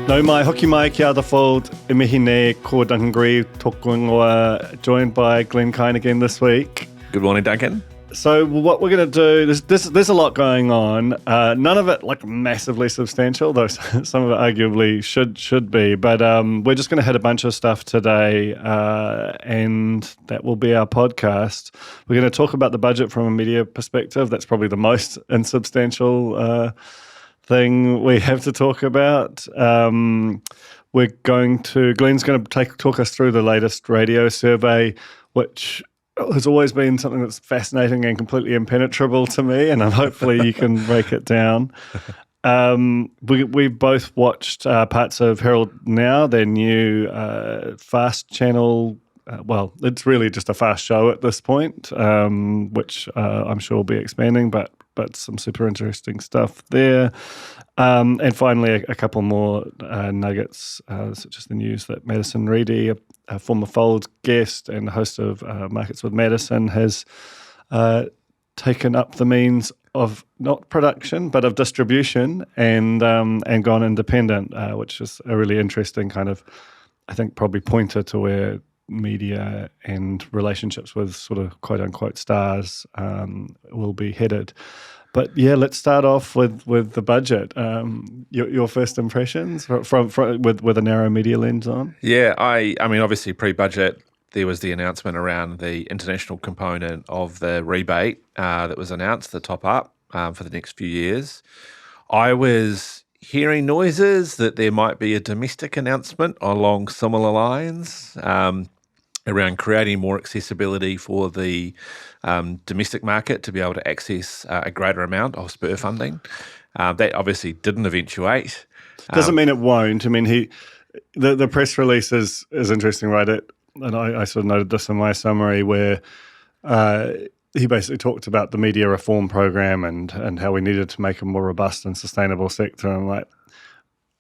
Nau mai, hoki mai ki ada fold, e mihi ne ko Duncan Greive tōku ingoa, joined by Glen Kyne again this week. Good morning, Duncan. So what we're going to do, there's a lot going on. None of it like massively substantial, though some of it arguably should be. But we're just going to hit a bunch of stuff today, and that will be our podcast. We're going to talk about the budget from a media perspective. That's probably the most insubstantial thing we have to talk about. Glen's going to talk us through the latest radio survey, which has always been something that's fascinating and completely impenetrable to me, and hopefully you can break it down. We both watched parts of Herald Now, their new fast channel. Well, it's really just a fast show at this point, which I'm sure will be expanding, but some super interesting stuff there. And finally, a couple more nuggets, such as the news that Madison Reidy, a former Fold guest and host of Markets with Madison, has taken up the means of not production, but of distribution and gone independent, which is a really interesting kind of, I think, probably pointer to where media and relationships with sort of quote-unquote stars will be headed. But yeah, let's start off with the budget. Your first impressions from with a narrow media lens on? Yeah, I mean, obviously pre-budget, there was the announcement around the international component of the rebate that was announced, the top-up for the next few years. I was hearing noises that there might be a domestic announcement along similar lines, around creating more accessibility for the domestic market to be able to access a greater amount of spur funding. That obviously didn't eventuate. Doesn't mean it won't. I mean, the press release is interesting, right? And I sort of noted this in my summary where he basically talked about the media reform program and how we needed to make a more robust and sustainable sector. And like,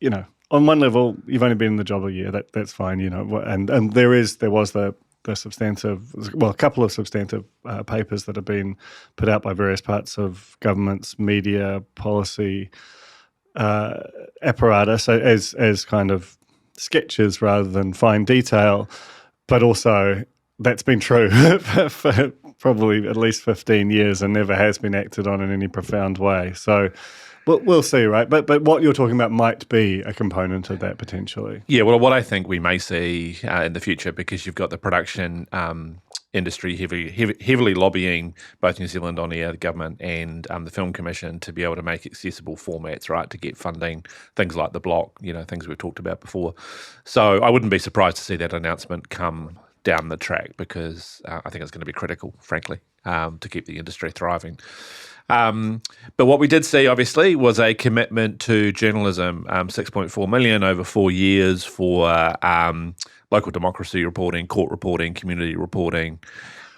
you know, on one level, you've only been in the job a year. That's fine, you know. And there was the substantive, well, a couple of substantive papers that have been put out by various parts of government's media policy apparatus as kind of sketches rather than fine detail. But also, that's been true for probably at least 15 years and never has been acted on in any profound way. So we'll see, right? But what you're talking about might be a component of that potentially. Yeah, well, what I think we may see in the future, because you've got the production industry heavily lobbying both New Zealand on air, the government, and the Film Commission to be able to make accessible formats, right, to get funding, things like the block, you know, things we've talked about before. So I wouldn't be surprised to see that announcement come down the track, because I think it's going to be critical, frankly, to keep the industry thriving. But what we did see, obviously, was a commitment to journalism, 6.4 million over 4 years for local democracy reporting, court reporting, community reporting.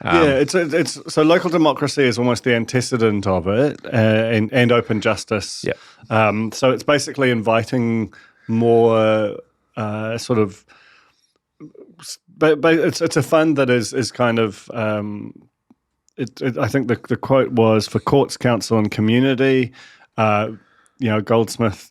It's so local democracy is almost the antecedent of it, and open justice. Yeah. So it's basically inviting more sort of, but it's a fund that is kind of. I think the quote was for courts, council, and community. Goldsmith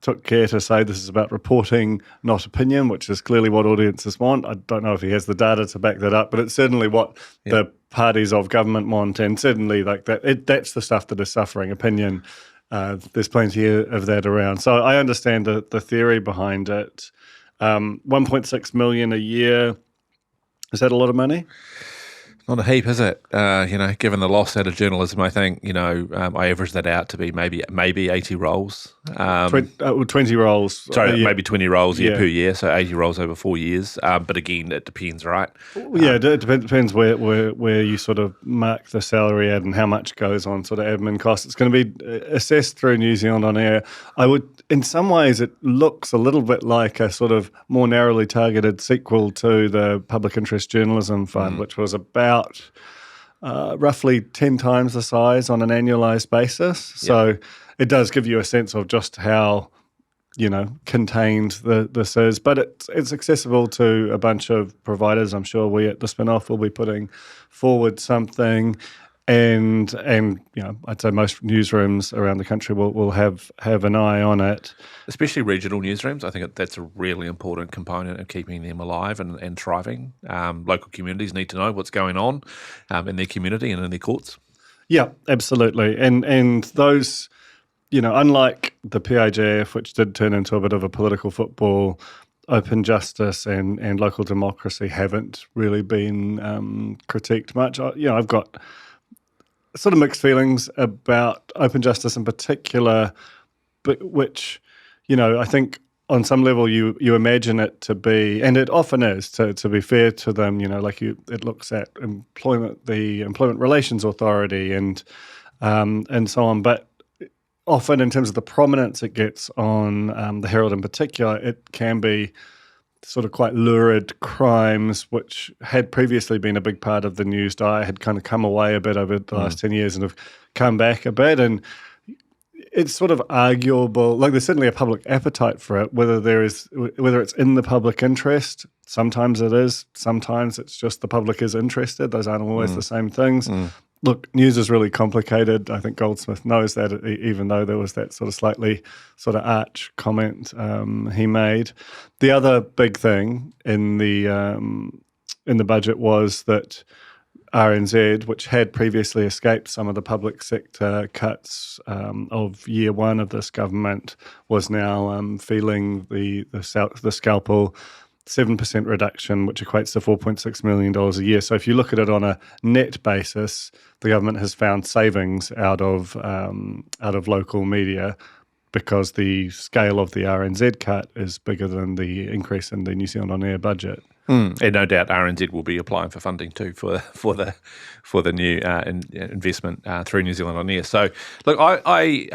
took care to say this is about reporting, not opinion, which is clearly what audiences want. I don't know if he has the data to back that up, but it's certainly what the parties of government want, and certainly like that. That's the stuff that is suffering. Opinion. There's plenty of that around. So I understand the theory behind it. 1.6 million a year. Is that a lot of money? Not a heap, is it? Given the loss out of journalism, I think, I average that out to be maybe 80 roles. 20 roles. Sorry, maybe 20 roles per year, so 80 roles over 4 years. But again, it depends, right? It depends where you sort of mark the salary at and how much goes on sort of admin costs. It's going to be assessed through New Zealand On Air. In some ways, it looks a little bit like a sort of more narrowly targeted sequel to the Public Interest Journalism Fund, which was about roughly 10 times the size on an annualized basis. So it does give you a sense of just how, contained this is. But it's accessible to a bunch of providers. I'm sure we at the Spinoff will be putting forward something. and I'd say most newsrooms around the country will have an eye on it. Especially regional newsrooms. I think that's a really important component of keeping them alive and thriving. Local communities need to know what's going on in their community and in their courts. Yeah, absolutely. And those, unlike the PIJF, which did turn into a bit of a political football, open justice and local democracy haven't really been critiqued much. I've got sort of mixed feelings about open justice in particular, but which, I think on some level you imagine it to be, and it often is, to be fair to them, it looks at the Employment Relations Authority and so on, but often in terms of the prominence it gets on the Herald in particular, it can be sort of quite lurid crimes, which had previously been a big part of the news diet, had kind of come away a bit over the last 10 years and have come back a bit. And it's sort of arguable, there's certainly a public appetite for it, whether it's in the public interest. Sometimes it is, sometimes it's just the public is interested. Those aren't always the same things. Look, news is really complicated. I think Goldsmith knows that, even though there was that sort of slightly sort of arch comment he made. The other big thing in the budget was that RNZ, which had previously escaped some of the public sector cuts of year one of this government, was now feeling the scalpel. 7% reduction, which equates to $4.6 million a year. So if you look at it on a net basis, the government has found savings out of local media because the scale of the RNZ cut is bigger than the increase in the New Zealand On Air budget. And no doubt RNZ will be applying for funding too for the new investment through New Zealand On Air. So look, I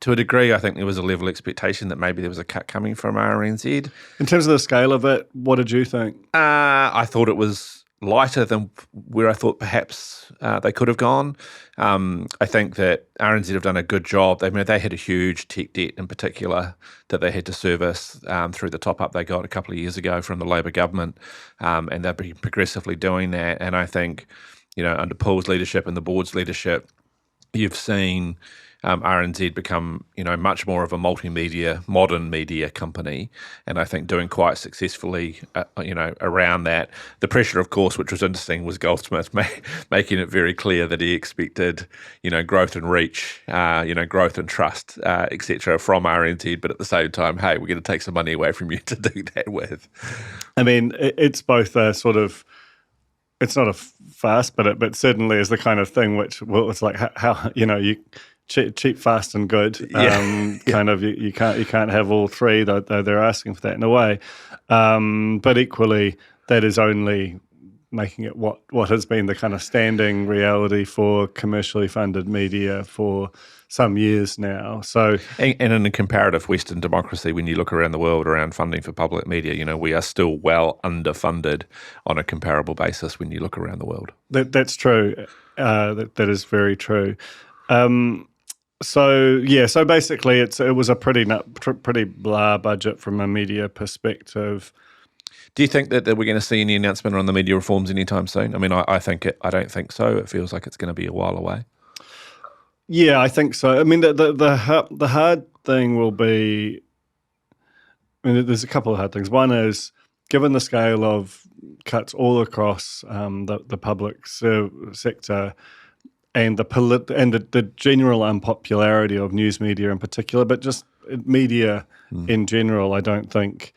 to a degree, I think there was a level of expectation that maybe there was a cut coming from RNZ. In terms of the scale of it, what did you think? I thought it was lighter than where I thought perhaps they could have gone. I think that RNZ have done a good job. They had a huge tech debt in particular that they had to service through the top-up they got a couple of years ago from the Labor government, and they've been progressively doing that. And I think, under Paul's leadership and the board's leadership, you've seen RNZ become, much more of a multimedia, modern media company, and I think doing quite successfully, around that. The pressure, of course, which was interesting, was Goldsmith making it very clear that he expected, growth and reach, growth and trust, etc. from RNZ, but at the same time, hey, we're going to take some money away from you to do that with. I mean, it's both a sort of. It's not a fast, but it certainly is the kind of thing which, it's like how you. Cheap, fast, and good. Kind of, you can't have all three, though they're asking for that in a way. But equally, that is only making it what has been the kind of standing reality for commercially funded media for some years now. So, and in a comparative Western democracy, when you look around the world around funding for public media, we are still well underfunded on a comparable basis when you look around the world. That's true. That is very true. So basically, it was a pretty blah budget from a media perspective. Do you think that we're going to see any announcement on the media reforms anytime soon? I mean, I don't think so. It feels like it's going to be a while away. Yeah, I think so. I mean, the hard thing will be. I mean, there's a couple of hard things. One is, given the scale of cuts all across the public sector. And the general unpopularity of news media in particular, but just media in general, I don't think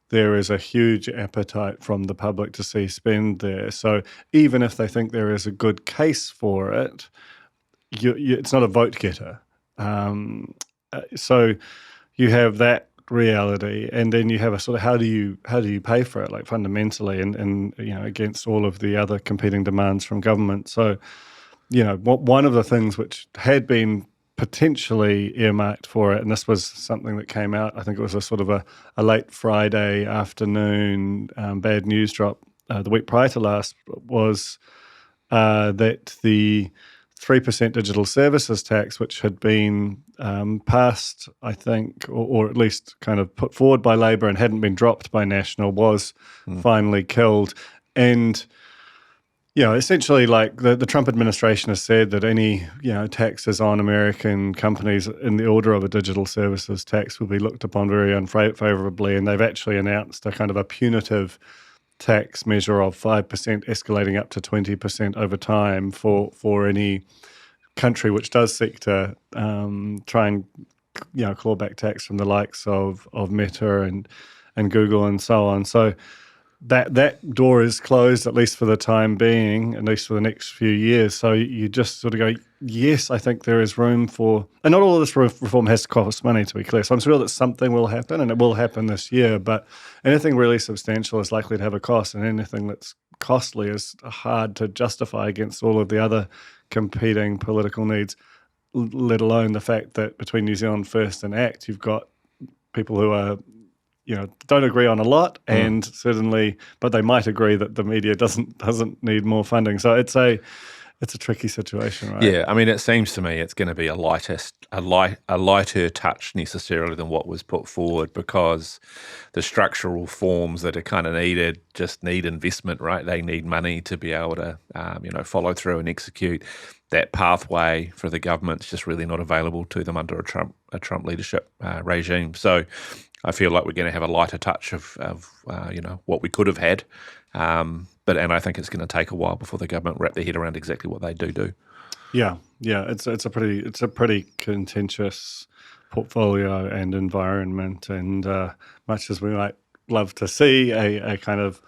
there is a huge appetite from the public to see spend there. So even if they think there is a good case for it, it's not a vote getter. So you have that reality, and then you have a sort of how do you pay for it, like fundamentally, and against all of the other competing demands from government. So. One of the things which had been potentially earmarked for it, and this was something that came out, I think it was a sort of a late Friday afternoon bad news drop the week prior to last, was that the 3% digital services tax, which had been passed, I think, or at least kind of put forward by Labor and hadn't been dropped by National, was finally killed. And essentially, like the Trump administration has said that any, taxes on American companies in the order of a digital services tax will be looked upon very unfavorably, and they've actually announced a kind of a punitive tax measure of 5% escalating up to 20% over time for any country which does seek to try and claw back tax from the likes of Meta and Google and so on. So that door is closed, at least for the time being, at least for the next few years. So you just sort of go, yes, I think there is room for, and not all of this reform has to cost money, to be clear. So I'm sure that something will happen, and it will happen this year, but anything really substantial is likely to have a cost, and anything that's costly is hard to justify against all of the other competing political needs, let alone the fact that between New Zealand First and ACT, you've got people who are don't agree on a lot, and certainly, but they might agree that the media doesn't need more funding. So it's a tricky situation, right? Yeah, I mean, it seems to me it's going to be a lighter touch necessarily than what was put forward, because the structural reforms that are kind of needed just need investment, right? They need money to be able to, follow through and execute. That pathway for the government's just really not available to them under a Trump leadership regime. So I feel like we're going to have a lighter touch of what we could have had, and I think it's going to take a while before the government wrap their head around exactly what they do. Yeah, it's a pretty contentious portfolio and environment, and much as we might love to see a kind of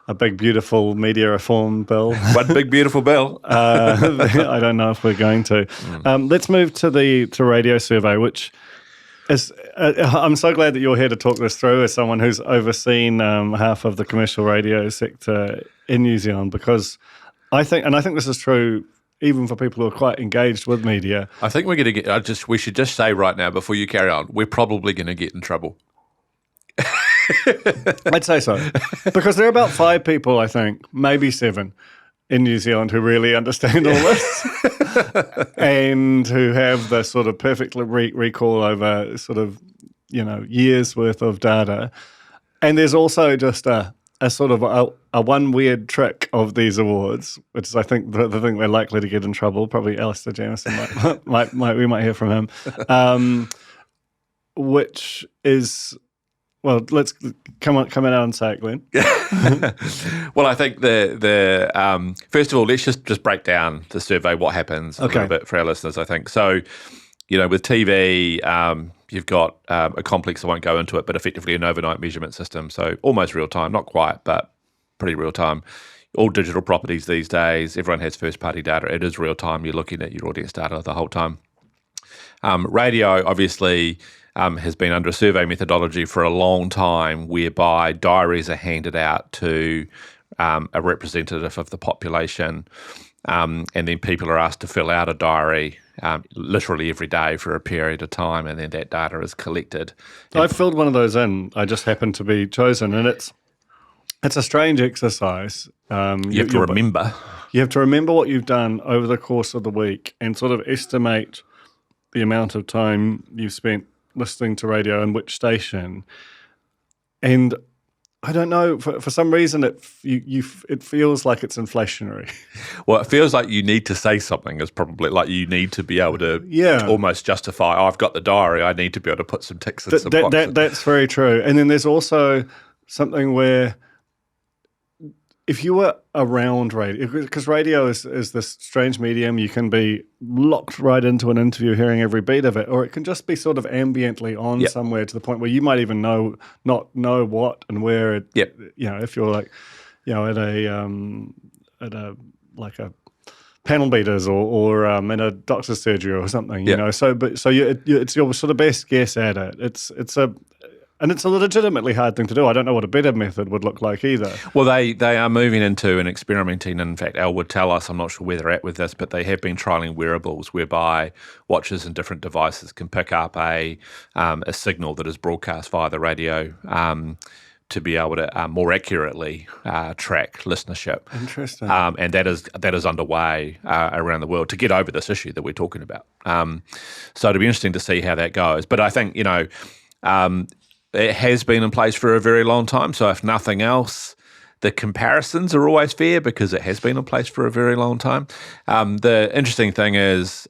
a big beautiful media reform bill, one big beautiful bill. I don't know if we're going to. Let's move to the radio survey, which. I'm so glad that you're here to talk this through as someone who's overseen half of the commercial radio sector in New Zealand, because I think this is true even for people who are quite engaged with media. I think we're going to get. We should just say right now before you carry on, we're probably going to get in trouble. I'd say so, because there are about 5 people, I think, maybe 7, in New Zealand who really understand all this. And who have the sort of perfect recall over sort of, years worth of data. And there's also just a sort of a one weird trick of these awards, which is, I think, the thing they're likely to get in trouble. Probably Alistair Jamieson we might hear from him, which is. Well, let's come out and say it, Glenn. Well, I think the first of all, let's just break down the survey, what happens a little bit for our listeners, I think. So, with TV, you've got a complex, I won't go into it, but effectively an overnight measurement system. So almost real time, not quite, but pretty real time. All digital properties these days, everyone has first-party data. It is real time. You're looking at your audience data the whole time. Radio, obviously, has been under a survey methodology for a long time, whereby diaries are handed out to a representative of the population, and then people are asked to fill out a diary literally every day for a period of time, and then that data is collected. I filled one of those in. I just happened to be chosen, and it's a strange exercise. You have to remember. You have to remember what you've done over the course of the week and sort of estimate the amount of time you've spent listening to radio and which station. And I don't know, for some reason it feels like it's inflationary. Well, it feels like you need to say something. It's probably like you need to be able to almost justify, I've got the diary, I need to be able to put some ticks in some boxes. That's very true. And then there's also something where if you were around radio, because radio is this strange medium, you can be locked right into an interview hearing every beat of it, or it can just be sort of ambiently on somewhere to the point where you might even not know what and where it, if you're like, at a like a panel beaters or in a doctor's surgery or something, it's your sort of best guess at it. It's a legitimately hard thing to do. I don't know what a better method would look like either. Well, they are moving into and experimenting. In fact, Al would tell us, I'm not sure where they're at with this, but they have been trialling wearables whereby watches and different devices can pick up a signal that is broadcast via the radio to be able to more accurately track listenership. Interesting. And that is underway around the world to get over this issue that we're talking about. So it'll be interesting to see how that goes. But I think, it has been in place for a very long time. So if nothing else, the comparisons are always fair because it has been in place for a very long time. The interesting thing is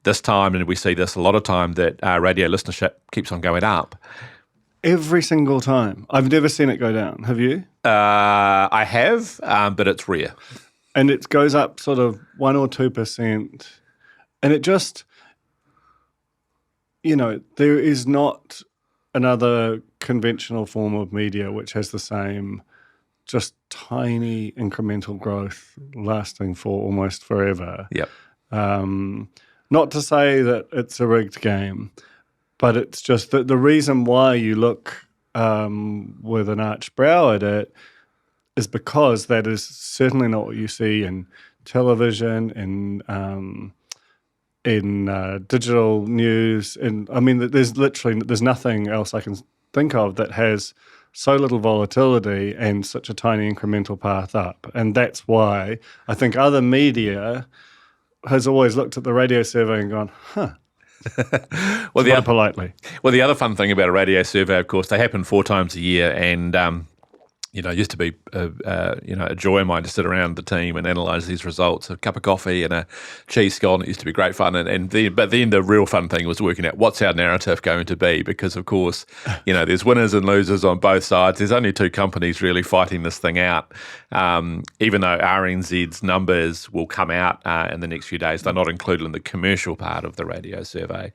this time, and we see this a lot of time, that radio listenership keeps on going up. Every single time. I've never seen it go down. Have you? I have, but it's rare. And it goes up sort of 1 or 2%. And it just, there is not another conventional form of media which has the same just tiny incremental growth lasting for almost forever. Yep. Not to say that it's a rigged game, but it's just that the reason why you look with an arched brow at it is because that is certainly not what you see in television, in digital news. There's nothing else I can think of that has so little volatility and such a tiny incremental path up. And that's why I think other media has always looked at the radio survey and gone, politely. Well, the other fun thing about a radio survey, of course, they happen 4 times a year, and it used to be a joy of mine to sit around the team and analyse these results. A cup of coffee and a cheese scone. It used to be great fun. But then the real fun thing was working out what's our narrative going to be, because of course, there's winners and losers on both sides. There's only 2 companies really fighting this thing out. Even though RNZ's numbers will come out in the next few days, they're not included in the commercial part of the radio survey.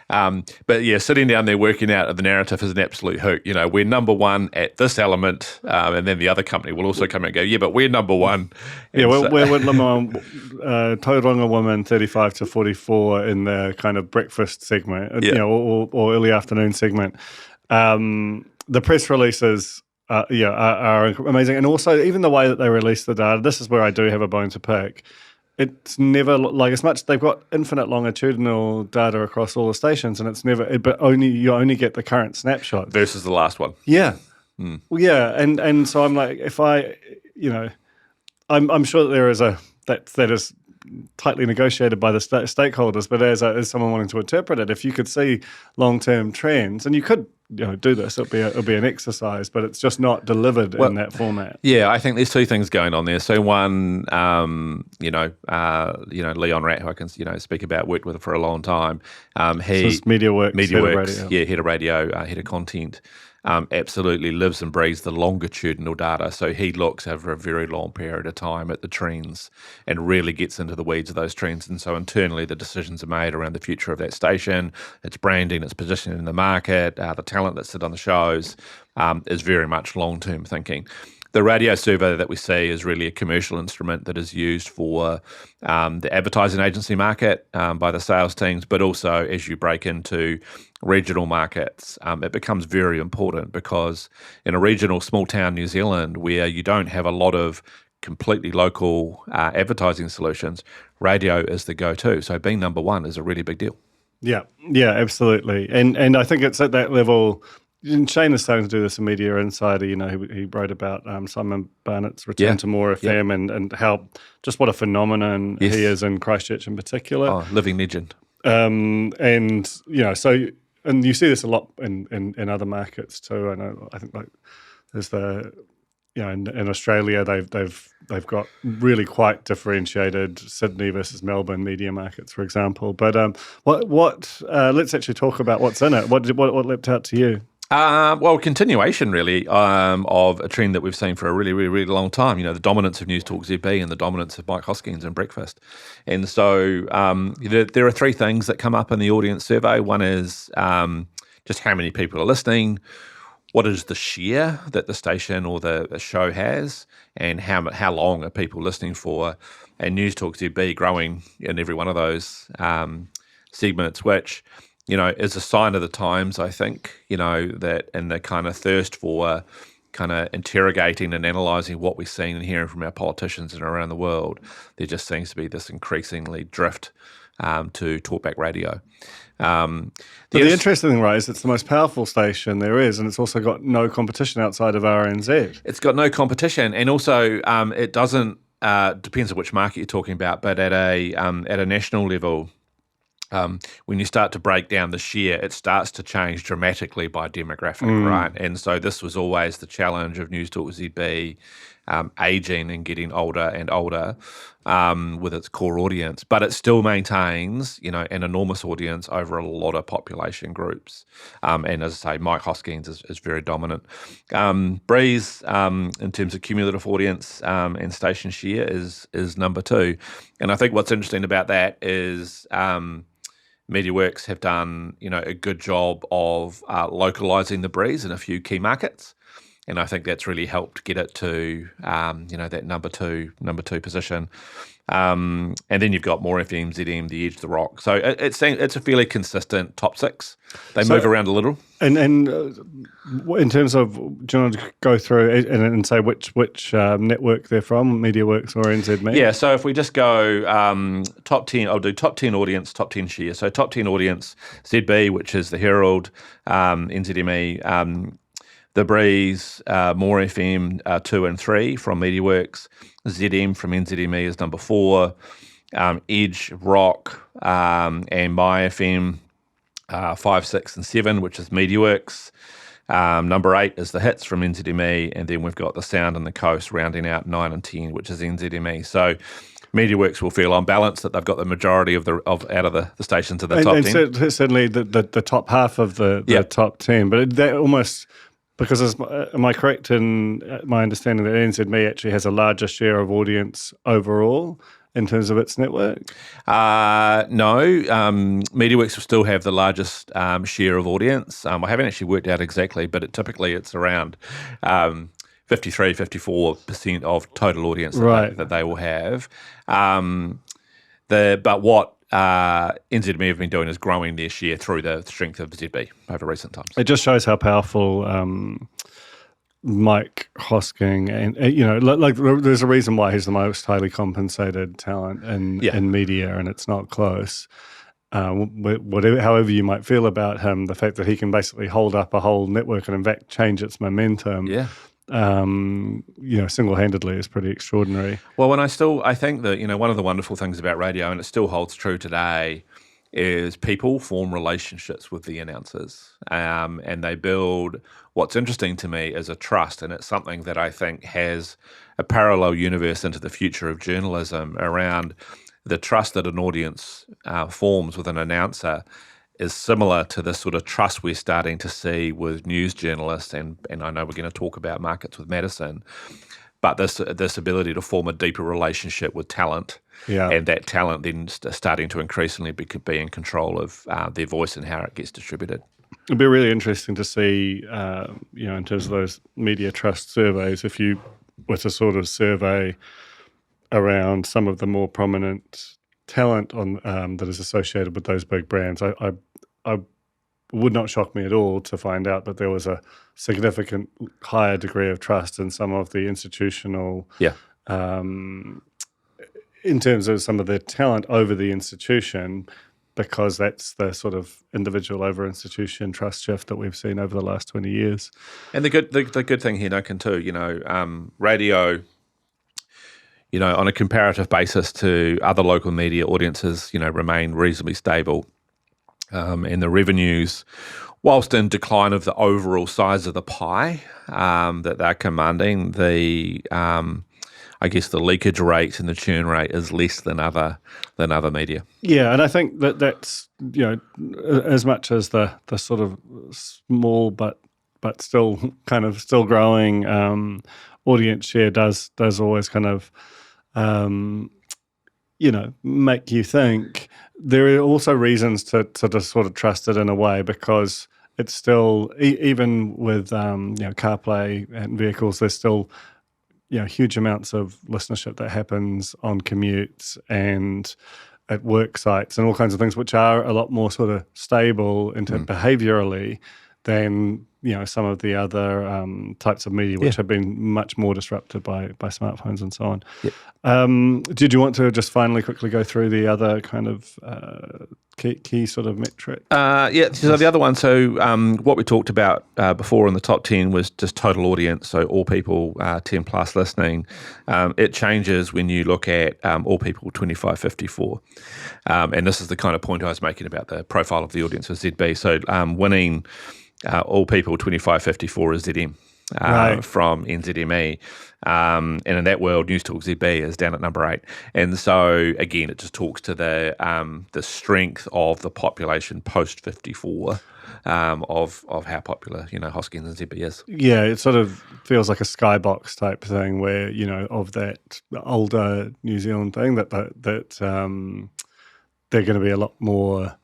But yeah, sitting down there working out the narrative is an absolute hoot. We're number one at this element, and then the other company will also come and go, yeah, but we're number one. Yeah, we're number one, Tauranga woman 35 to 44 in the kind of breakfast segment, or early afternoon segment. The press releases are amazing. And also, even the way that they release the data, this is where I do have a bone to pick. It's never like as much. They've got infinite longitudinal data across all the stations, and it's never. But you only get the current snapshot versus the last one. Yeah, well, yeah, and so I'm like, if I, I'm sure that there is that is tightly negotiated by the stakeholders. But as someone wanting to interpret it, if you could see long-term trends, and you could do this, it'll be an exercise, but it's just not delivered in that format. Yeah, I think there's 2 things going on there. So one, Leon Ratt, who I can speak about, worked with for a long time. He's MediaWorks, head of radio, head of content. Absolutely lives and breathes the longitudinal data. So he looks over a very long period of time at the trends and really gets into the weeds of those trends. And so internally, the decisions are made around the future of that station, its branding, its positioning in the market, the talent that sit on the shows, is very much long-term thinking. The radio survey that we see is really a commercial instrument that is used for the advertising agency market by the sales teams, but also as you break into regional markets, it becomes very important, because in a regional small town New Zealand where you don't have a lot of completely local advertising solutions, radio is the go-to. So being number one is a really big deal. Yeah, absolutely. And I think it's at that level. And Shane is starting to do this in Media Insider. He wrote about Simon Barnett's return to More FM and how just what a phenomenon he is in Christchurch in particular. Oh, living legend. And you see this a lot in other markets too. I think like there's in Australia they've got really quite differentiated Sydney versus Melbourne media markets, for example. But let's actually talk about what's in it. What leapt out to you? Continuation really of a trend that we've seen for a really, really, really long time. The dominance of News Talk ZB and the dominance of Mike Hoskins and Breakfast. And so there are 3 things that come up in the audience survey. One is just how many people are listening, what is the share that the station or the show has, and how long are people listening for, and News Talk ZB growing in every one of those segments, which is a sign of the times, I think, that in the kind of thirst for kind of interrogating and analysing what we're seeing and hearing from our politicians and around the world, there just seems to be this increasingly drift to talkback radio. The interesting thing, right, is it's the most powerful station there is, and it's also got no competition outside of RNZ. It's got no competition, and also it doesn't, depends on which market you're talking about, but at a national level, when you start to break down the share, it starts to change dramatically by demographic, right? And so this was always the challenge of News Talk ZB aging and getting older and older with its core audience, but it still maintains, an enormous audience over a lot of population groups. And as I say, Mike Hoskins is very dominant. Breeze, in terms of cumulative audience and station share, is number 2. And I think what's interesting about that is MediaWorks have done, a good job of localizing the Breeze in a few key markets. And I think that's really helped get it to, that number two position. And then you've got More FM, ZM, The Edge, The Rock. So it's a fairly consistent top 6. They move around a little. And in terms of, do you want to go through and say which network they're from, MediaWorks or NZME? Yeah, so if we just go top 10, I'll do top 10 audience, top 10 share. So top 10 audience, ZB, which is the Herald, NZME, The Breeze, More FM 2 and 3 from MediaWorks, ZM from NZME is number 4, Edge, Rock, and My FM 5, 6, and 7, which is MediaWorks. Number 8 is The Hits from NZME, and then we've got The Sound and the Coast rounding out 9 and 10, which is NZME. So MediaWorks will feel on balance that they've got the majority out of the stations in the top 10. And certainly the top half of the top 10, but that almost... Because am I correct in my understanding that NZME actually has a larger share of audience overall in terms of its network? No. MediaWorks will still have the largest share of audience. I haven't actually worked out exactly, but typically it's around 53, 54% of total audience that they will have. But what NZME have been doing is growing their share through the strength of ZB over recent times. It just shows how powerful Mike Hosking and there's a reason why he's the most highly compensated talent in media, and it's not close. However you might feel about him, the fact that he can basically hold up a whole network and in fact change its momentum. Yeah. Single-handedly is pretty extraordinary. Well, and I think that, one of the wonderful things about radio, and it still holds true today, is people form relationships with the announcers, and they build what's interesting to me is a trust, and it's something that I think has a parallel universe into the future of journalism around the trust that an audience forms with an announcer is similar to the sort of trust we're starting to see with news journalists, and I know we're going to talk about markets with Madison, but this ability to form a deeper relationship with talent, and that talent then starting to increasingly be in control of their voice and how it gets distributed. It'd be really interesting to see, in terms of those media trust surveys, if you were to sort of survey around some of the more prominent talent that is associated with those big brands. I would not shock me at all to find out that there was a significant higher degree of trust in some of the institutional, in terms of some of the talent over the institution, because that's the sort of individual over institution trust shift that we've seen over the last 20 years. And the good thing here, Duncan, too, radio, on a comparative basis to other local media audiences, remain reasonably stable. And the revenues, whilst in decline of the overall size of the pie that they're commanding, I guess the leakage rate and the churn rate is less than other media. Yeah, and I think that's as much as the sort of small but still kind of still growing audience share does always kind of make you think. There are also reasons to sort of trust it in a way, because it's still, even with CarPlay and vehicles, there's still huge amounts of listenership that happens on commutes and at work sites and all kinds of things, which are a lot more sort of stable behaviourally than some of the other types of media, which have been much more disrupted by smartphones and so on. Did you want to just finally quickly go through the other kind of key sort of metric? So the other one, what we talked about before in the top 10 was just total audience, so all people 10 plus listening. It changes when you look at all people 25-54. And this is the kind of point I was making about the profile of the audience for ZB. So winning all people 25-54 is ZM. Right. From NZME. And in that world, News Talk ZB is down at number 8. And so, again, it just talks to the strength of the population post 54 of how popular, Hoskins and ZB is. Yeah, it sort of feels like a skybox type thing where, of that older New Zealand thing that they're going to be a lot more...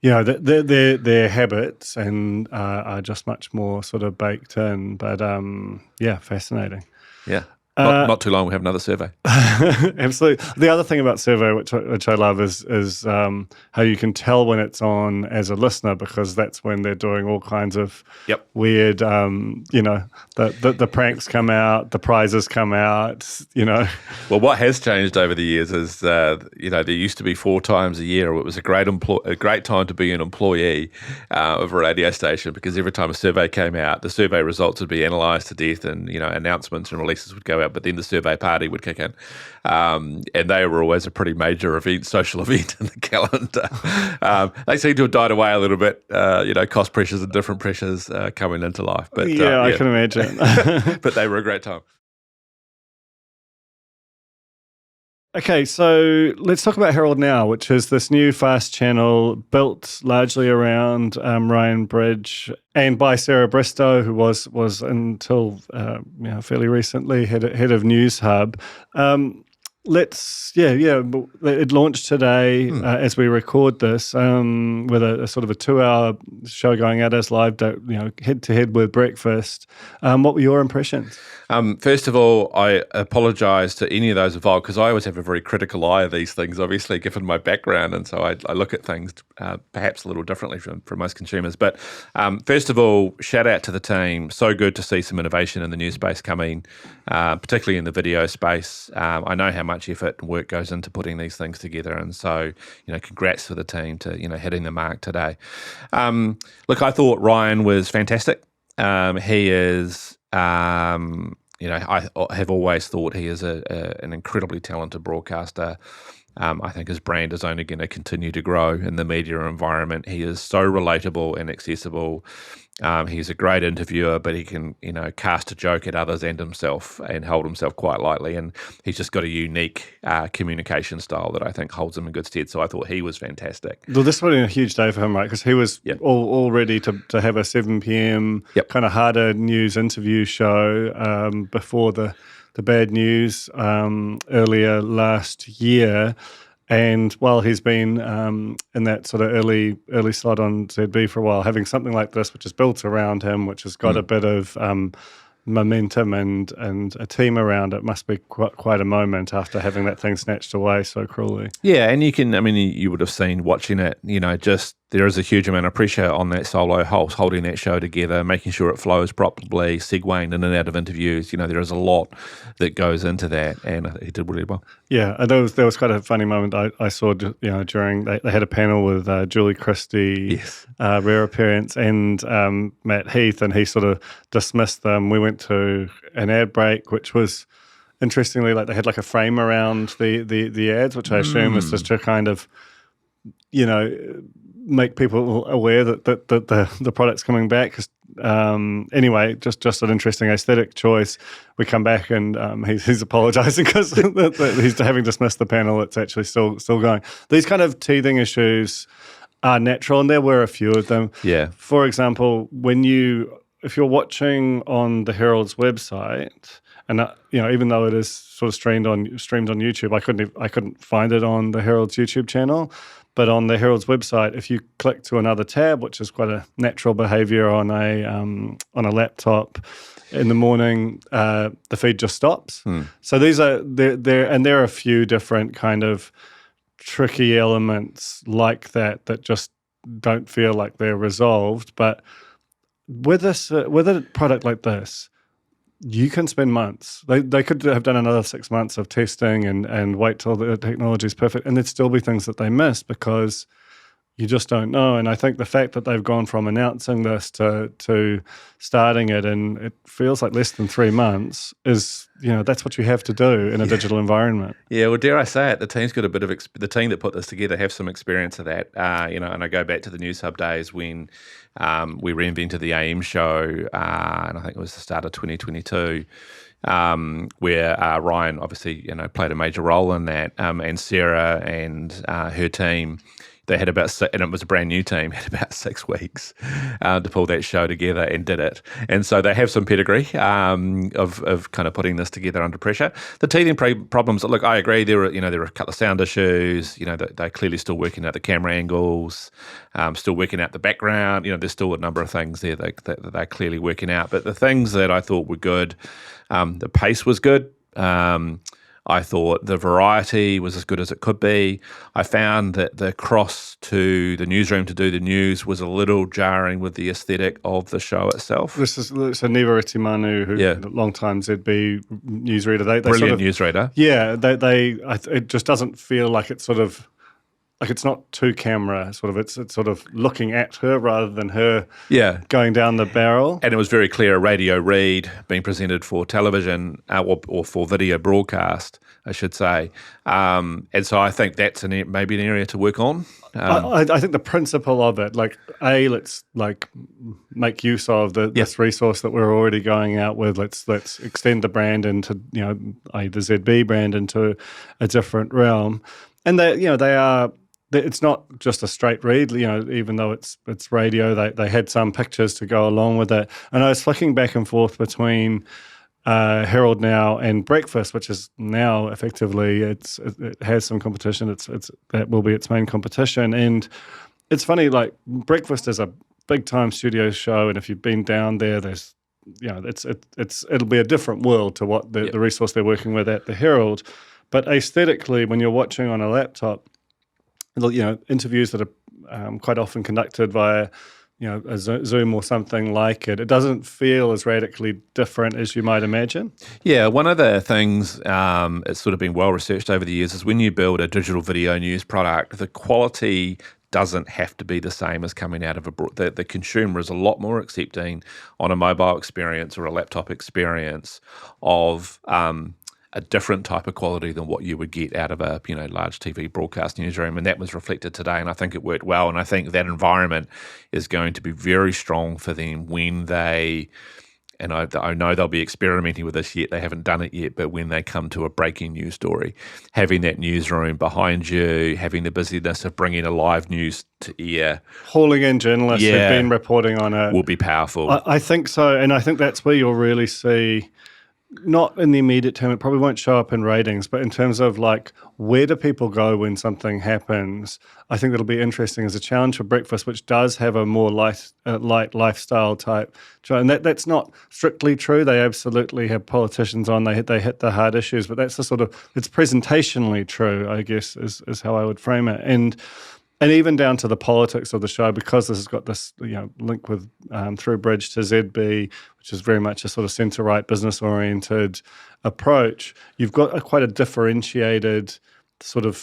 their habits and are just much more sort of baked in. But fascinating. Yeah, not too long we have another survey. Absolutely. The other thing about survey, which I love, is how you can tell when it's on as a listener, because that's when they're doing all kinds of weird. The pranks come out, the prizes come out. Well, what has changed over the years is there used to be 4 times a year. It was a great time to be an employee of a radio station, because every time a survey came out, the survey results would be analysed to death, and announcements and releases would go out. But then the survey party would kick in, and they were always a pretty major social event in the calendar. They seem to have died away a little bit. Cost pressures and different pressures coming into life. But I can imagine. But they were a great time. Okay, so let's talk about Herald Now, which is this new fast channel built largely around Ryan Bridge and by Sarah Bristow, who was until fairly recently head of News Hub. It launched today as we record this with a sort of a 2-hour show going out as live, head to head with breakfast. What were your impressions? First of all, I apologise to any of those involved, because I always have a very critical eye of these things, obviously, given my background, and so I look at things perhaps a little differently from most consumers. But first of all, shout out to the team. So good to see some innovation in the news space coming, particularly in the video space. I know how much effort and work goes into putting these things together, and so congrats for the team to hitting the mark today. Look, I thought Ryan was fantastic. He is. I have always thought he is an incredibly talented broadcaster. I think his brand is only going to continue to grow in the media environment. He is so relatable and accessible. He's a great interviewer, but he can, cast a joke at others and himself and hold himself quite lightly. And he's just got a unique communication style that I think holds him in good stead. So I thought he was fantastic. Well, this would have been a huge day for him, right? Because he was all ready to have a 7 p.m. kind of harder news interview show before the bad news earlier last year. And while he's been in that sort of early slot on ZB for a while, having something like this, which is built around him, which has got a bit of momentum and a team around it, must be quite a moment after having that thing snatched away so cruelly. Yeah, and you would have seen watching it, just there is a huge amount of pressure on that solo holding that show together, making sure it flows properly, segueing in and out of interviews. There is a lot that goes into that, and he did really well. Yeah, and there was quite a funny moment I saw, during, they had a panel with Julie Christie, rare appearance, and Matt Heath, and he sort of dismissed them. We went to an ad break, which was, interestingly, like they had like a frame around the ads, which I assume is just to kind of, make people aware that the product's coming back. Anyway, just an interesting aesthetic choice. We come back and he's apologising because he's having dismissed the panel. It's actually still going. These kind of teething issues are natural, and there were a few of them. Yeah. For example, if you're watching on the Herald's website, and even though it is sort of streamed on YouTube, I couldn't find it on the Herald's YouTube channel. But on the Herald's website, if you click to another tab, which is quite a natural behaviour on a laptop in the morning, the feed just stops. So these are there are a few different kind of tricky elements like that just don't feel like they're resolved. But with a product like this, you can spend months. They could have done another 6 months of testing and wait till the technology is perfect, and there'd still be things that they miss because you just don't know. And I think the fact that they've gone from announcing this to starting it, and it feels like less than 3 months, is, that's what you have to do in a digital environment. Yeah, well, dare I say it, the team's got a bit of the team that put this together have some experience of that. And I go back to the News Hub days when we reinvented the AM show, and I think it was the start of 2022. Where Ryan obviously played a major role in that, and Sarah and her team, they had and it was a brand new team, had about 6 weeks to pull that show together and did it. And so they have some pedigree of kind of putting this together under pressure. The teething problems, look, I agree, there were a couple of sound issues. They're clearly still working out the camera angles, still working out the background. There's still a number of things there that they're clearly working out. But the things that I thought were good, the pace was good. I thought the variety was as good as it could be. I found that the cross to the newsroom to do the news was a little jarring with the aesthetic of the show itself. This is Niva Itimanu, who long-time ZB newsreader. They Brilliant newsreader. Yeah, it just doesn't feel like it's sort of, like it's not to camera, it's sort of looking at her rather than her going down the barrel. And it was very clear a radio read being presented for television or for video broadcast, I should say. And so I think that's maybe an area to work on. I think the principle of it, let's make use of this resource that we're already going out with. Let's extend the brand into the ZB brand into a different realm. And they are. It's not just a straight read, even though it's radio. They had some pictures to go along with it. And I was flicking back and forth between Herald now and Breakfast, which is now effectively it has some competition. That will be its main competition. And it's funny, Breakfast is a big time studio show, and if you've been down there, there's it'll be a different world to what the resource they're working with at the Herald. But aesthetically, when you're watching on a laptop, interviews that are quite often conducted via, a Zoom or something like it, it doesn't feel as radically different as you might imagine. Yeah, one of the things it's sort of been well researched over the years is when you build a digital video news product, the quality doesn't have to be the same as coming out of the consumer is a lot more accepting on a mobile experience or a laptop experience of a different type of quality than what you would get out of a large TV broadcast newsroom, and that was reflected today, and I think it worked well, and I think that environment is going to be very strong for them when they, and I know they'll be experimenting with this yet, they haven't done it yet, but when they come to a breaking news story, having that newsroom behind you, having the busyness of bringing a live news to air. Hauling in journalists who've been reporting on it. Will be powerful. I think so, and I think that's where you'll really see, not in the immediate term, it probably won't show up in ratings, but in terms of where do people go when something happens, I think that'll be interesting as a challenge for Breakfast, which does have a more light lifestyle type show. And that's not strictly true. They absolutely have politicians on. They hit the hard issues, but that's it's presentationally true, I guess, is how I would frame it. And even down to the politics of the show, because this has got this link with through Bridge to ZB, which is very much a sort of centre-right, business-oriented approach. You've got quite a differentiated sort of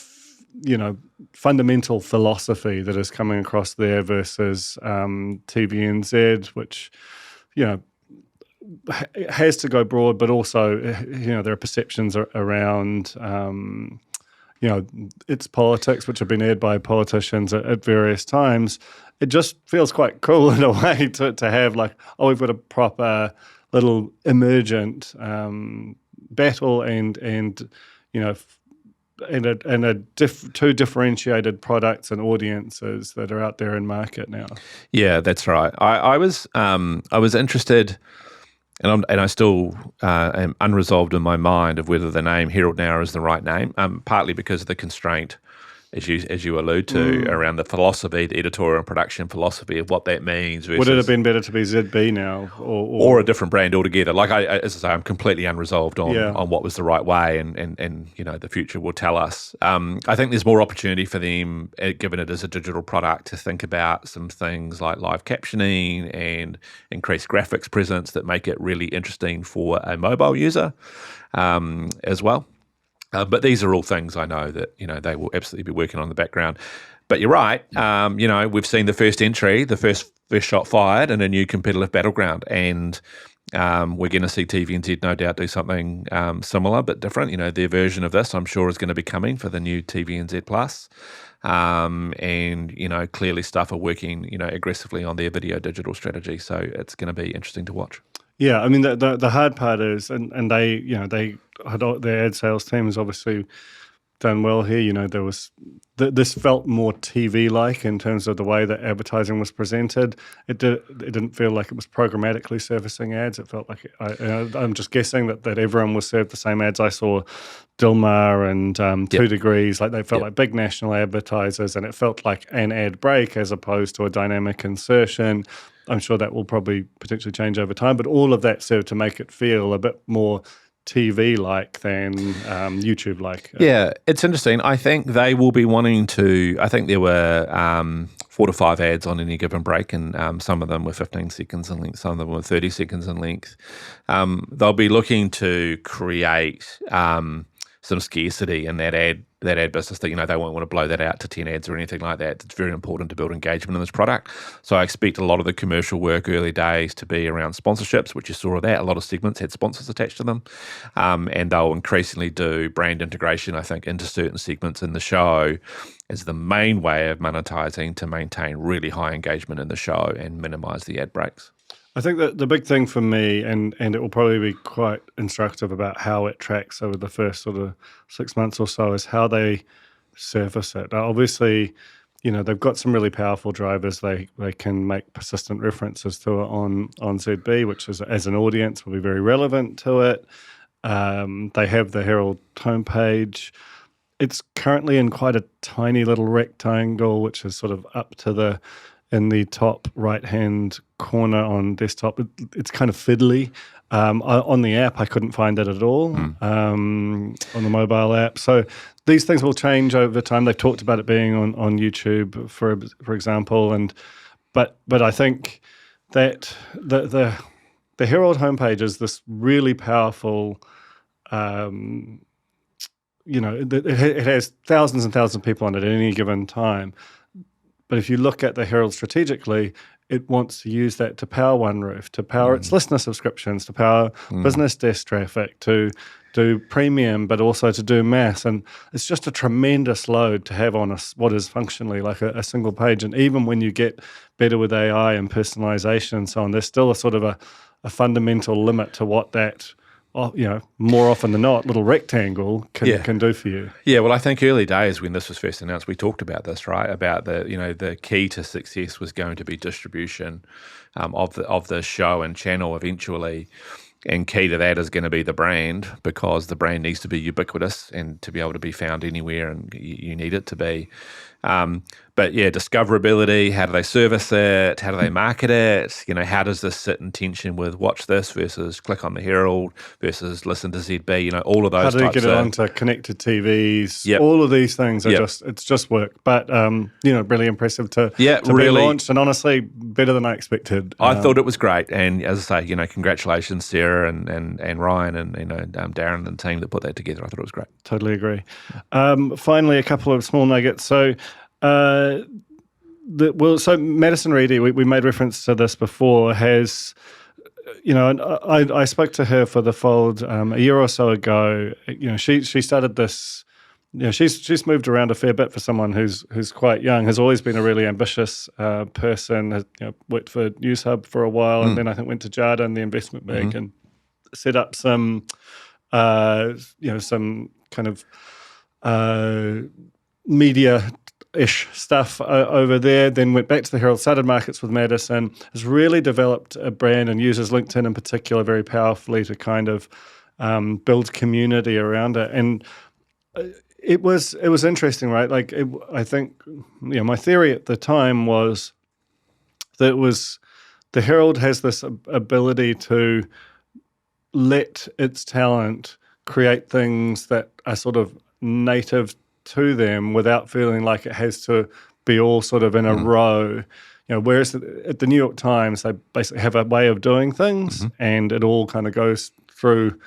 fundamental philosophy that is coming across there versus TVNZ, which has to go broad, but also there are perceptions around. Its politics, which have been aired by politicians at various times. It just feels quite cool in a way to have we've got a proper little emergent battle and two differentiated products and audiences that are out there in market now. Yeah, that's right. I was interested. And I still am unresolved in my mind of whether the name Herald Now is the right name, partly because of the constraint, as you allude to, around the philosophy, the editorial and production philosophy of what that means. Versus, would it have been better to be ZB now? Or a different brand altogether? As I say, I'm completely unresolved on what was the right way, and the future will tell us. I think there's more opportunity for them, given it is a digital product, to think about some things like live captioning and increased graphics presence that make it really interesting for a mobile user as well. But these are all things I know that, they will absolutely be working on in the background. But you're right. We've seen the first entry, the first shot fired in a new competitive battleground, and we're going to see TVNZ no doubt do something similar but different. Their version of this, I'm sure, is going to be coming for the new TVNZ Plus. And clearly Stuff are working, aggressively on their video digital strategy. So it's going to be interesting to watch. Yeah, I mean the hard part is, and they had their ad sales team has obviously done well here. There was this felt more TV-like in terms of the way that advertising was presented. It didn't feel like it was programmatically surfacing ads. It felt like I'm just guessing that everyone was served the same ads. I saw Dilmah and 2 Degrees, like they felt like big national advertisers, and it felt like an ad break as opposed to a dynamic insertion. I'm sure that will probably potentially change over time, but all of that served to make it feel a bit more TV-like than YouTube-like. Yeah, it's interesting. I think they will be wanting to. I think there were 4 to 5 ads on any given break, and some of them were 15 seconds in length, some of them were 30 seconds in length. They'll be looking to create some scarcity in that ad business that, they won't want to blow that out to 10 ads or anything like that. It's very important to build engagement in this product. So I expect a lot of the commercial work early days to be around sponsorships, which you saw of that. A lot of segments had sponsors attached to them. And they'll increasingly do brand integration, I think, into certain segments in the show as the main way of monetizing to maintain really high engagement in the show and minimize the ad breaks. I think that the big thing for me, and it will probably be quite instructive about how it tracks over the first sort of 6 months or so, is how they surface it. Now, obviously, they've got some really powerful drivers. They can make persistent references to it on ZB, which is, as an audience, will be very relevant to it. They have the Herald homepage. It's currently in quite a tiny little rectangle, which is sort of up to in the top right-hand corner on desktop. It's kind of fiddly. On the app, I couldn't find it at all, on the mobile app. So these things will change over time. They've talked about it being on YouTube, for example. But I think that the Herald homepage is this really powerful, it has thousands and thousands of people on it at any given time. But if you look at the Herald strategically, it wants to use that to power OneRoof, to power its listener subscriptions, to power business desk traffic, to do premium, but also to do mass. And it's just a tremendous load to have on what is functionally like a single page. And even when you get better with AI and personalization and so on, there's still a sort of a fundamental limit to what that, more often than not, little rectangle can do for you. Yeah, well, I think early days when this was first announced, we talked about this, right? About the key to success was going to be distribution of the show and channel eventually, and key to that is going to be the brand, because the brand needs to be ubiquitous and to be able to be found anywhere, and you need it to be. But yeah, discoverability, how do they service it? How do they market it? How does this sit in tension with watch this versus click on the Herald versus listen to ZB? All of those types. How do you get it onto connected TVs? Yep. All of these things are it's just work. But, really impressive to really be launched, and honestly, better than I expected. I thought it was great. And as I say, congratulations, Sarah and Ryan and, Darren and the team that put that together. I thought it was great. Totally agree. Finally, a couple of small nuggets. So, Madison Reidy, we made reference to this before, has, and I spoke to her for the Fold a year or so ago. She started this. She's moved around a fair bit for someone who's quite young. Has always been a really ambitious person. Has worked for News Hub for a while, and then I think went to Jarden, the investment bank, and set up some some kind of media-ish stuff over there, then went back to the Herald, started markets with Madison, has really developed a brand and uses LinkedIn in particular very powerfully to kind of build community around it. And it was interesting, right? Like, I think, my theory at the time was that the Herald has this ability to let its talent create things that are sort of native to them without feeling like it has to be all sort of in a row. Whereas at the New York Times, they basically have a way of doing things, and it all kind of goes through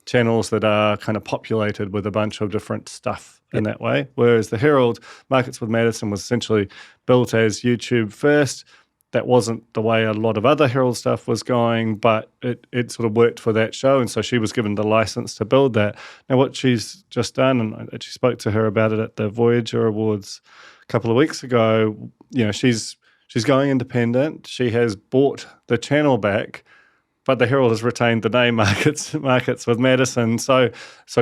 channels that are kind of populated with a bunch of different stuff in that way. Whereas the Herald, Markets with Madison, was essentially built as YouTube first. That wasn't the way a lot of other Herald stuff was going, but it sort of worked for that show. And so she was given the license to build that. Now, what she's just done, and I actually spoke to her about it at the Voyager Awards a couple of weeks ago, she's going independent. She has bought the channel back, but the Herald has retained the name Markets with Madison. So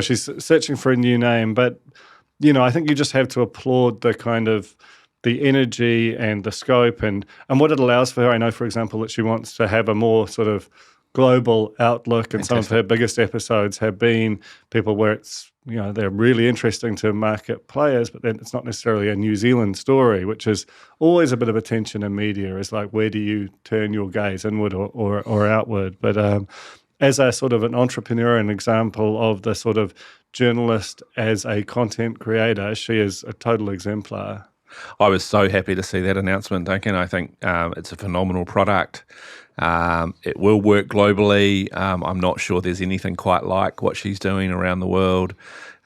she's searching for a new name. But, I think you just have to applaud the kind of the energy and the scope and what it allows for her. I know, for example, that she wants to have a more sort of global outlook, and some of her biggest episodes have been people where it's, they're really interesting to market players, but then it's not necessarily a New Zealand story, which is always a bit of a tension in media, is like, where do you turn your gaze, inward or outward? But as a sort of an entrepreneur, an example of the sort of journalist as a content creator, she is a total exemplar. I was so happy to see that announcement, Duncan. I think it's a phenomenal product. It will work globally. I'm not sure there's anything quite like what she's doing around the world.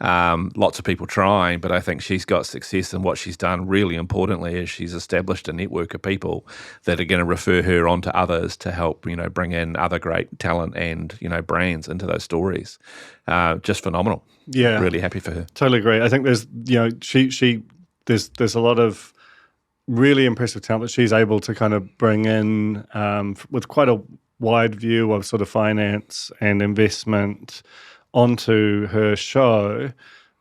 Lots of people trying, but I think she's got success, and what she's done really importantly is she's established a network of people that are going to refer her on to others to help, bring in other great talent and, brands into those stories. Just phenomenal. Yeah. Really happy for her. Totally agree. I think there's, there's a lot of really impressive talent that she's able to kind of bring in with quite a wide view of sort of finance and investment onto her show,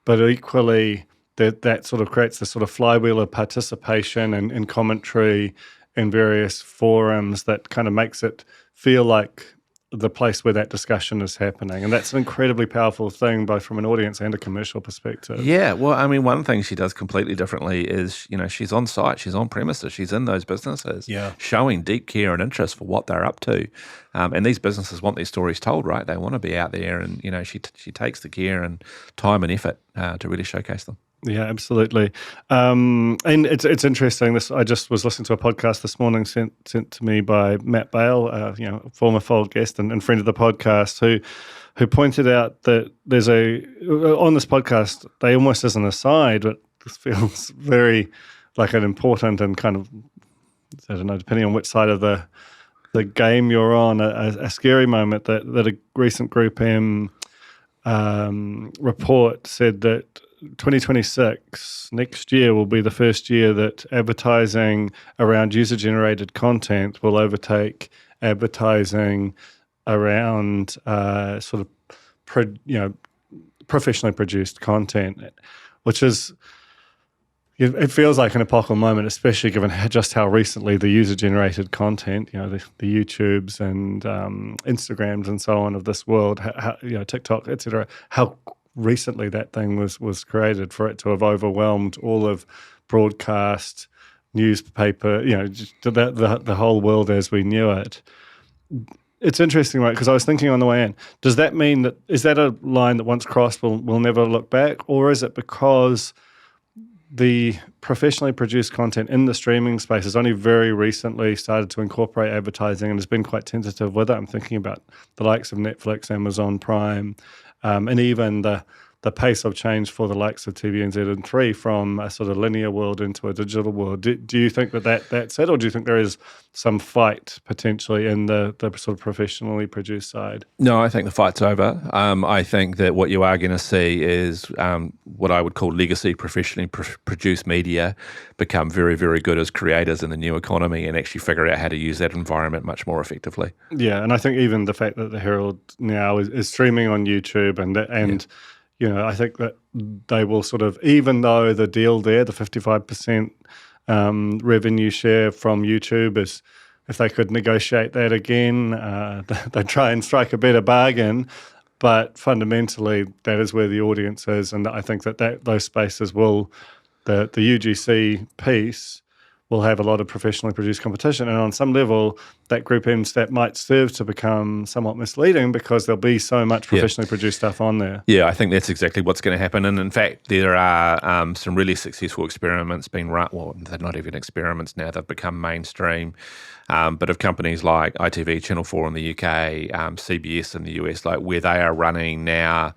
but equally that sort of creates this sort of flywheel of participation and commentary in various forums that kind of makes it feel like the place where that discussion is happening. And that's an incredibly powerful thing, both from an audience and a commercial perspective. Yeah, well, I mean, one thing she does completely differently is, she's on site, she's on premises, she's in those businesses, showing deep care and interest for what they're up to. And these businesses want these stories told, right? They want to be out there, and, she takes the care and time and effort to really showcase them. Yeah, absolutely. And it's interesting. I just was listening to a podcast this morning sent to me by Matt Bale, a former Fold guest and friend of the podcast, who pointed out that there's on this podcast, they almost as an aside, but this feels very like an important and kind of, I don't know, depending on which side of the game you're on, a scary moment that a recent Group M report said that 2026, next year, will be the first year that advertising around user-generated content will overtake advertising around sort of professionally produced content, which is, it feels like an epochal moment, especially given just how recently the user-generated content, the YouTubes and Instagrams and so on of this world, how, TikTok, etc., how recently that thing was created, for it to have overwhelmed all of broadcast, newspaper, just the whole world as we knew it. It's interesting, right? Because I was thinking on the way in, does that mean that, is that a line that once crossed we'll never look back? Or is it because the professionally produced content in the streaming space has only very recently started to incorporate advertising and has been quite tentative with it? I'm thinking about the likes of Netflix, Amazon Prime, and even the pace of change for the likes of TVNZ and 3 from a sort of linear world into a digital world. Do you think that's it, or do you think there is some fight potentially in the sort of professionally produced side? No, I think the fight's over. I think that what you are going to see is what I would call legacy professionally produced media become very, very good as creators in the new economy and actually figure out how to use that environment much more effectively. Yeah, and I think even the fact that the Herald now is streaming on YouTube and I think that they will sort of, even though the deal there, the 55% revenue share from YouTube is, if they could negotiate that again, they'd try and strike a better bargain. But fundamentally, that is where the audience is, and I think that those spaces will, the UGC piece will have a lot of professionally produced competition. And on some level, that Group M stat might serve to become somewhat misleading because there'll be so much professionally produced stuff on there. Yeah, I think that's exactly what's going to happen. And in fact, there are some really successful experiments being run. Well, they're not even experiments now, they've become mainstream. But of companies like ITV, Channel 4 in the UK, CBS in the US, like where they are running now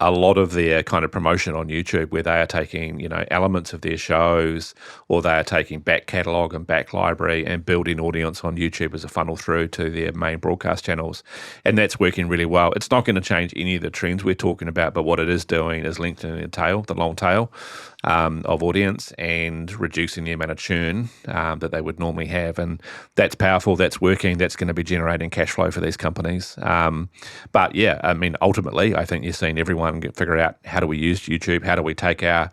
a lot of their kind of promotion on YouTube, where they are taking, elements of their shows, or they are taking back catalogue and back library and building audience on YouTube as a funnel through to their main broadcast channels. And that's working really well. It's not going to change any of the trends we're talking about, but what it is doing is lengthening the long tail of audience and reducing the amount of churn that they would normally have. And that's powerful, that's working, that's going to be generating cash flow for these companies. But yeah, I mean, ultimately, I think you're seeing everyone figure out, how do we use YouTube? How do we take our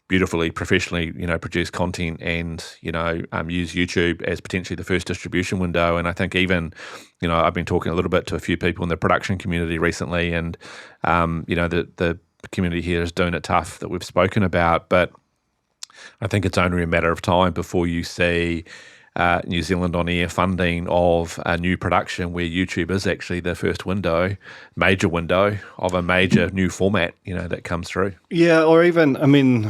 beautifully, professionally, produced content and, use YouTube as potentially the first distribution window? And I think even, I've been talking a little bit to a few people in the production community recently, and, the community here is doing it tough that we've spoken about, but I think it's only a matter of time before you see New Zealand On Air funding of a new production where YouTube is actually the first major window of a major new format, that comes through. Yeah, or even, I mean,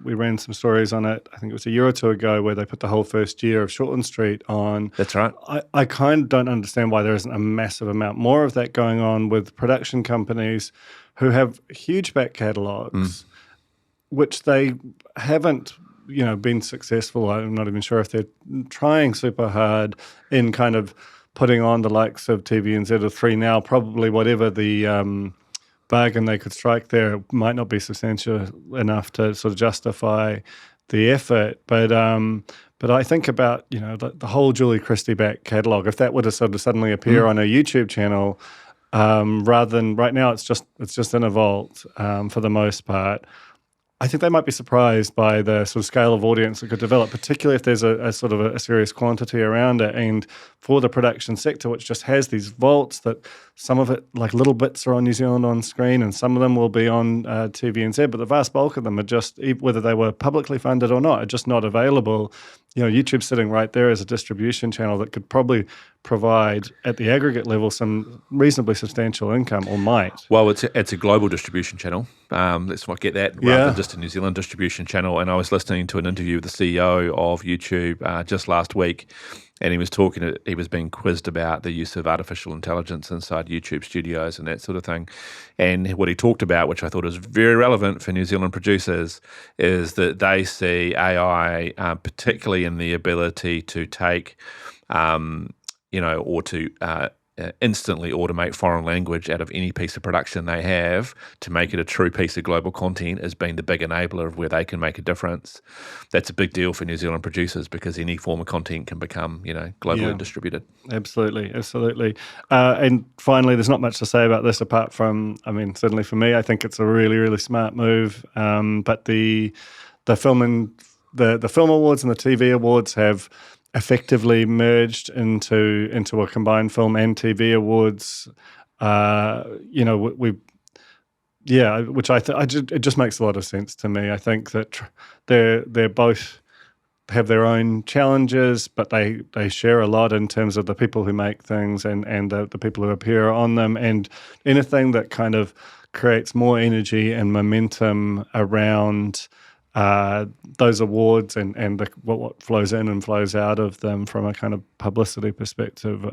we ran some stories on it, I think it was a year or two ago, where they put the whole first year of Shortland Street on. That's right. I kind of don't understand why there isn't a massive amount more of that going on with production companies who have huge back catalogues, which they haven't been successful. I'm not even sure if they're trying super hard in kind of putting on the likes of TVNZ or 3 Now. Probably whatever the bargain they could strike there might not be substantial enough to sort of justify the effort. But I think about the whole Julie Christie back catalogue. If that were to sort of suddenly appear on a YouTube channel, rather than right now, it's just in a vault for the most part. I think they might be surprised by the sort of scale of audience that could develop, particularly if there's a sort of a serious quantity around it. And for the production sector, which just has these vaults that some of it, like little bits, are on New Zealand On Screen, and some of them will be on TVNZ, but the vast bulk of them are just, whether they were publicly funded or not, are just not available. YouTube's sitting right there as a distribution channel that could probably provide, at the aggregate level, some reasonably substantial income, or might. Well, it's a global distribution channel. Let's not get that, rather than just a New Zealand distribution channel. And I was listening to an interview with the CEO of YouTube just last week, and he was being quizzed about the use of artificial intelligence inside YouTube studios and that sort of thing. And what he talked about, which I thought is very relevant for New Zealand producers, is that they see AI, particularly in the ability to take, or to instantly automate foreign language out of any piece of production they have to make it a true piece of global content, as being the big enabler of where they can make a difference. That's a big deal for New Zealand producers, because any form of content can become, globally distributed. Absolutely. And finally, there's not much to say about this apart from, certainly for me, I think it's a really, really smart move. But the film awards and the TV awards have effectively merged into a combined film and TV awards. It just makes a lot of sense to me. I think that they're both have their own challenges, but they share a lot in terms of the people who make things and the people who appear on them, and anything that kind of creates more energy and momentum around those awards and what flows in and flows out of them from a kind of publicity perspective.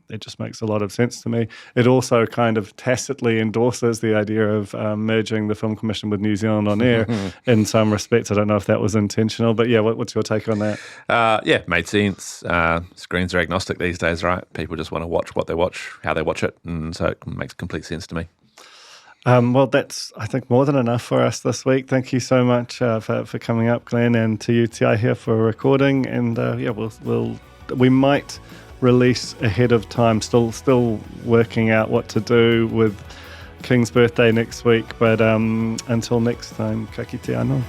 It just makes a lot of sense to me. It also kind of tacitly endorses the idea of merging the Film Commission with New Zealand On Air in some respects. I don't know if that was intentional, but yeah, what's your take on that? Made sense. Screens are agnostic these days, right? People just want to watch what they watch, how they watch it, and so it makes complete sense to me. Well, that's, I think, more than enough for us this week. Thank you so much for coming up, Glenn, and to you, Tia, here for recording. And we might release ahead of time. Still working out what to do with King's birthday next week. But until next time, ka kite anō.